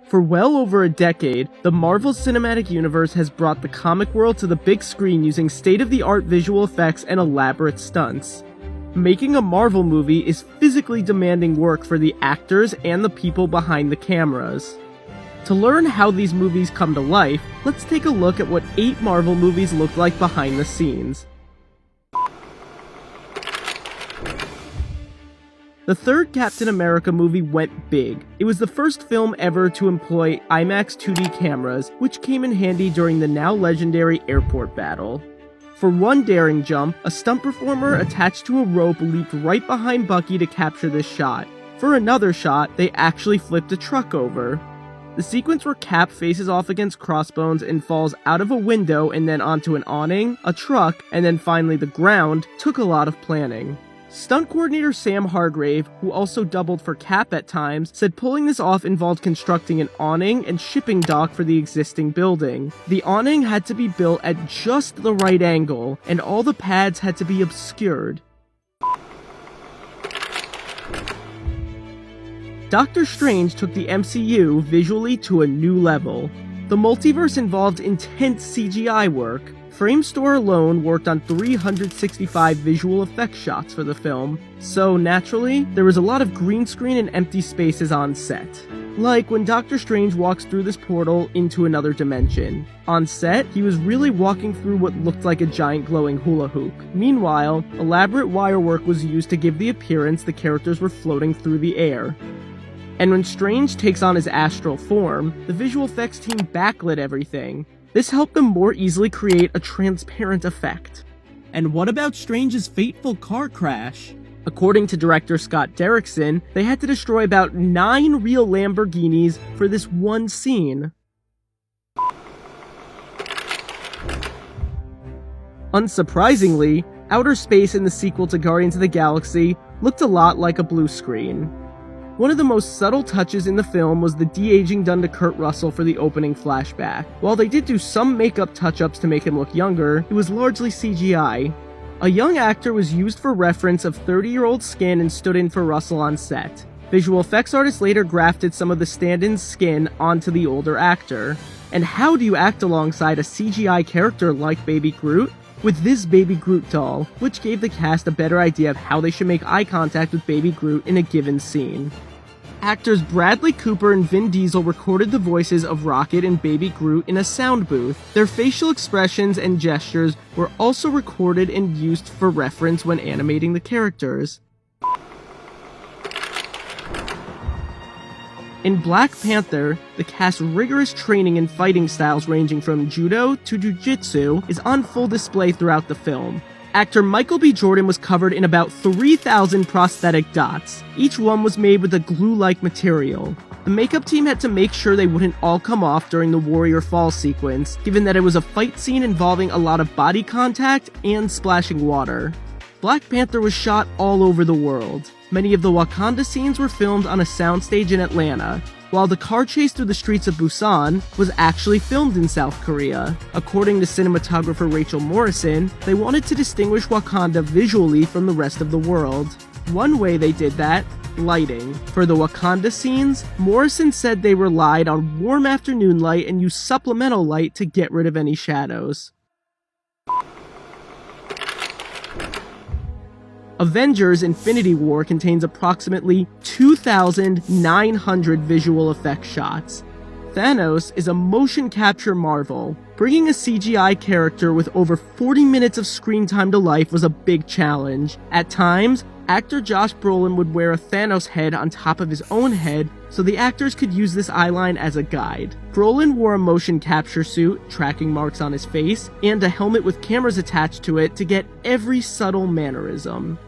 For well over a decade, the Marvel Cinematic Universe has brought the comic world to the big screen using state-of-the-art visual effects and elaborate stunts. Making a Marvel movie is physically demanding work for the actors and the people behind the cameras. To learn how these movies come to life, let's take a look at what 8 Marvel movies look like behind the scenes. The third Captain America movie went big. It was the first film ever to employ IMAX 2D cameras, which came in handy during the now legendary airport battle. For one daring jump, a stunt performer attached to a rope leaped right behind Bucky to capture this shot. For another shot, they actually flipped a truck over. The sequence where Cap faces off against Crossbones and falls out of a window and then onto an awning, a truck, and then finally the ground took a lot of planning. Stunt coordinator Sam Hargrave, who also doubled for Cap at times, said pulling this off involved constructing an awning and shipping dock for the existing building. The awning had to be built at just the right angle, and all the pads had to be obscured. Doctor Strange took the MCU visually to a new level. The multiverse involved intense CGI work. Framestore alone worked on 365 visual effects shots for the film, so naturally, there was a lot of green screen and empty spaces on set. Like when Doctor Strange walks through this portal into another dimension. On set, he was really walking through what looked like a giant glowing hula hoop. Meanwhile, elaborate wire work was used to give the appearance the characters were floating through the air. And when Strange takes on his astral form, the visual effects team backlit everything. This helped them more easily create a transparent effect. And what about Strange's fateful car crash? According to director Scott Derrickson, they had to destroy about 9 real Lamborghinis for this one scene. Unsurprisingly, outer space in the sequel to Guardians of the Galaxy looked a lot like a blue screen. One of the most subtle touches in the film was the de-aging done to Kurt Russell for the opening flashback. While they did do some makeup touch-ups to make him look younger, it was largely CGI. A young actor was used for reference of 30-year-old skin and stood in for Russell on set. Visual effects artists later grafted some of the stand-in's skin onto the older actor. And how do you act alongside a CGI character like Baby Groot? With this Baby Groot doll, which gave the cast a better idea of how they should make eye contact with Baby Groot in a given scene. Actors Bradley Cooper and Vin Diesel recorded the voices of Rocket and Baby Groot in a sound booth. Their facial expressions and gestures were also recorded and used for reference when animating the characters. In Black Panther, the cast's rigorous training in fighting styles ranging from judo to jiu-jitsu is on full display throughout the film. Actor Michael B. Jordan was covered in about 3,000 prosthetic dots. Each one was made with a glue-like material. The makeup team had to make sure they wouldn't all come off during the Warrior Fall sequence, given that it was a fight scene involving a lot of body contact and splashing water. Black Panther was shot all over the world. Many of the Wakanda scenes were filmed on a soundstage in Atlanta, while the car chase through the streets of Busan was actually filmed in South Korea. According to cinematographer Rachel Morrison, they wanted to distinguish Wakanda visually from the rest of the world. One way they did that, lighting. For the Wakanda scenes, Morrison said they relied on warm afternoon light and used supplemental light to get rid of any shadows. Avengers Infinity War contains approximately 2,900 visual effects shots. Thanos is a motion capture marvel. Bringing a CGI character with over 40 minutes of screen time to life was a big challenge. At times, actor Josh Brolin would wear a Thanos head on top of his own head so the actors could use this eyeline as a guide. Brolin wore a motion capture suit, tracking marks on his face, and a helmet with cameras attached to it to get every subtle mannerism.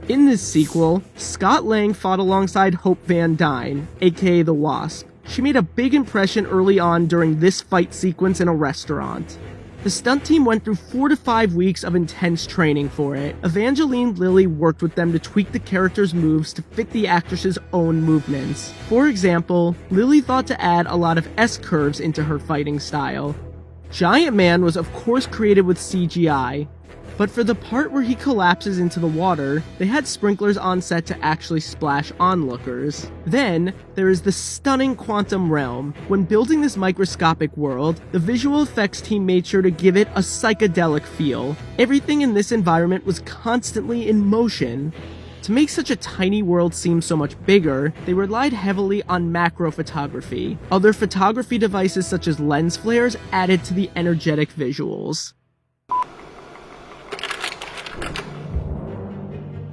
In this sequel, Scott Lang fought alongside Hope Van Dyne, aka the Wasp. She made a big impression early on during this fight sequence in a restaurant. The stunt team went through 4 to 5 weeks of intense training for it. Evangeline Lilly worked with them to tweak the character's moves to fit the actress's own movements. For example, Lilly thought to add a lot of S-curves into her fighting style. Giant Man was of course created with CGI. But for the part where he collapses into the water, they had sprinklers on set to actually splash onlookers. Then, there is the stunning Quantum Realm. When building this microscopic world, the visual effects team made sure to give it a psychedelic feel. Everything in this environment was constantly in motion. To make such a tiny world seem so much bigger, they relied heavily on macro photography. Other photography devices such as lens flares added to the energetic visuals.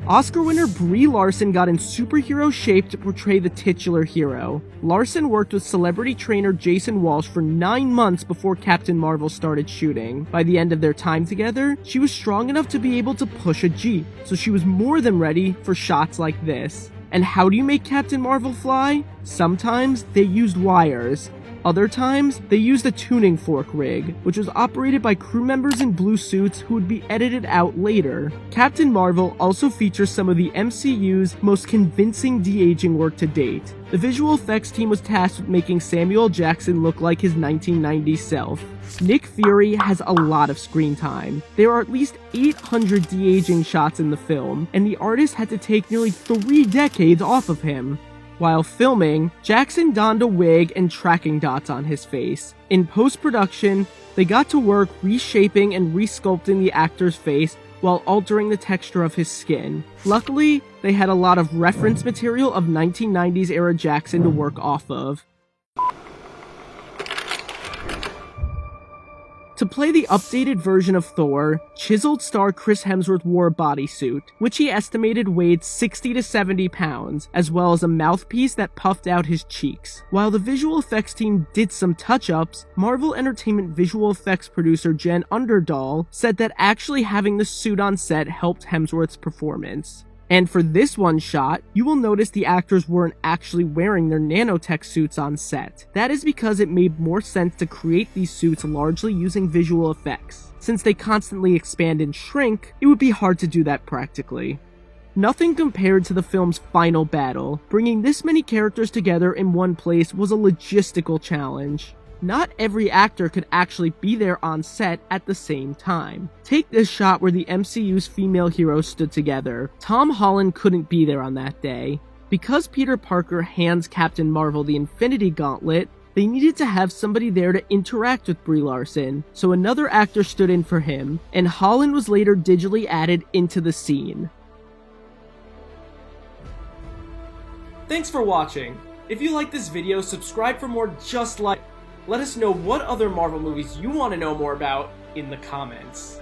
Oscar winner Brie Larson got in superhero shape to portray the titular hero. Larson worked with celebrity trainer Jason Walsh for 9 months before Captain Marvel started shooting. By the end of their time together, she was strong enough to be able to push a Jeep, so she was more than ready for shots like this. And how do you make Captain Marvel fly? Sometimes they used wires. Other times, they used a tuning fork rig, which was operated by crew members in blue suits who would be edited out later. Captain Marvel also features some of the MCU's most convincing de-aging work to date. The visual effects team was tasked with making Samuel Jackson look like his 1990s self. Nick Fury has a lot of screen time. There are at least 800 de-aging shots in the film, and the artist had to take nearly 3 decades off of him. While filming, Jackson donned a wig and tracking dots on his face. In post-production, they got to work reshaping and resculpting the actor's face while altering the texture of his skin. Luckily, they had a lot of reference material of 1990s era Jackson to work off of. To play the updated version of Thor, chiseled star Chris Hemsworth wore a bodysuit, which he estimated weighed 60 to 70 pounds, as well as a mouthpiece that puffed out his cheeks. While the visual effects team did some touch-ups, Marvel Entertainment visual effects producer Jen Underdahl said that actually having the suit on set helped Hemsworth's performance. And for this one shot, you will notice the actors weren't actually wearing their nanotech suits on set. That is because it made more sense to create these suits largely using visual effects. Since they constantly expand and shrink, it would be hard to do that practically. Nothing compared to the film's final battle. Bringing this many characters together in one place was a logistical challenge. Not every actor could actually be there on set at the same time. Take this shot where the MCU's female heroes stood together. Tom Holland couldn't be there on that day. Because Peter Parker hands Captain Marvel the Infinity Gauntlet, they needed to have somebody there to interact with Brie Larson, so another actor stood in for him, and Holland was later digitally added into the scene. Thanks for watching. If you like this video, subscribe for more just like. Let us know what other Marvel movies you want to know more about in the comments.